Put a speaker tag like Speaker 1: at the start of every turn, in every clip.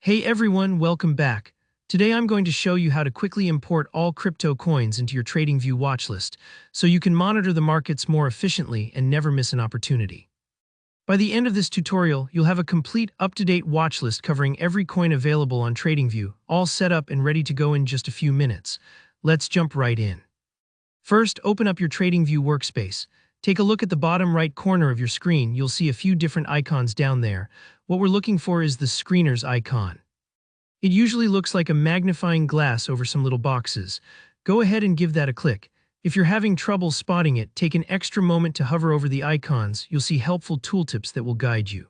Speaker 1: Hey everyone, welcome back. Today I'm going to show you how to quickly import all crypto coins into your TradingView watchlist so you can monitor the markets more efficiently and never miss an opportunity. By the end of this tutorial, you'll have a complete up-to-date watchlist covering every coin available on TradingView, all set up and ready to go in just a few minutes. Let's jump right in. First, open up your TradingView workspace. Take a look at the bottom right corner of your screen. You'll see a few different icons down there. What we're looking for is the screeners icon. It usually looks like a magnifying glass over some little boxes. Go ahead and give that a click. If you're having trouble spotting it, take an extra moment to hover over the icons. You'll see helpful tooltips that will guide you.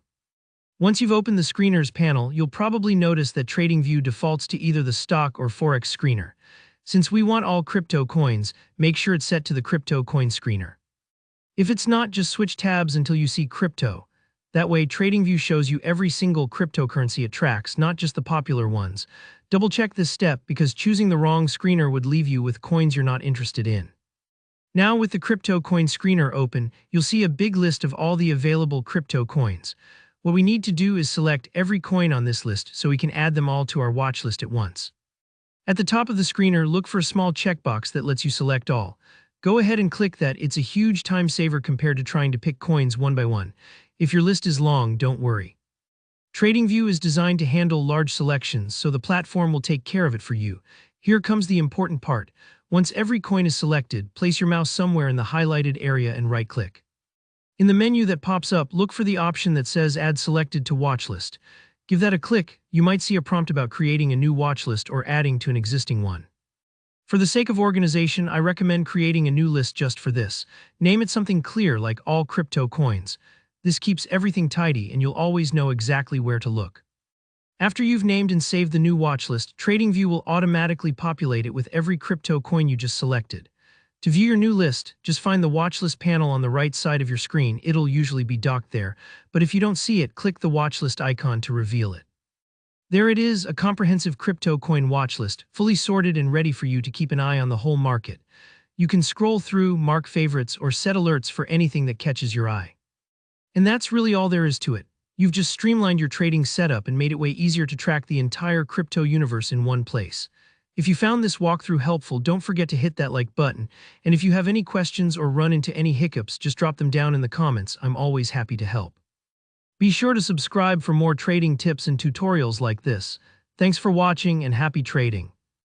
Speaker 1: Once you've opened the screeners panel, you'll probably notice that TradingView defaults to either the stock or Forex screener. Since we want all crypto coins, make sure it's set to the crypto coin screener. If it's not, just switch tabs until you see crypto. That way, TradingView shows you every single cryptocurrency it tracks, not just the popular ones. Double-check this step because choosing the wrong screener would leave you with coins you're not interested in. Now, with the crypto coin screener open, you'll see a big list of all the available crypto coins. What we need to do is select every coin on this list so we can add them all to our watch list at once. At the top of the screener, look for a small checkbox that lets you select all. Go ahead and click that. It's a huge time saver compared to trying to pick coins one by one. If your list is long, don't worry. TradingView is designed to handle large selections, so the platform will take care of it for you. Here comes the important part. Once every coin is selected, place your mouse somewhere in the highlighted area and right-click. In the menu that pops up, look for the option that says Add Selected to Watchlist. Give that a click. You might see a prompt about creating a new watchlist or adding to an existing one. For the sake of organization, I recommend creating a new list just for this. Name it something clear like All Crypto Coins. This keeps everything tidy and you'll always know exactly where to look. After you've named and saved the new watchlist, TradingView will automatically populate it with every crypto coin you just selected. To view your new list, just find the watchlist panel on the right side of your screen. It'll usually be docked there, but if you don't see it, click the watchlist icon to reveal it. There it is, a comprehensive crypto coin watchlist, fully sorted and ready for you to keep an eye on the whole market. You can scroll through, mark favorites, or set alerts for anything that catches your eye. And that's really all there is to it. You've just streamlined your trading setup and made it way easier to track the entire crypto universe in one place. If you found this walkthrough helpful, don't forget to hit that like button. And if you have any questions or run into any hiccups, just drop them down in the comments. I'm always happy to help. Be sure to subscribe for more trading tips and tutorials like this. Thanks for watching and happy trading.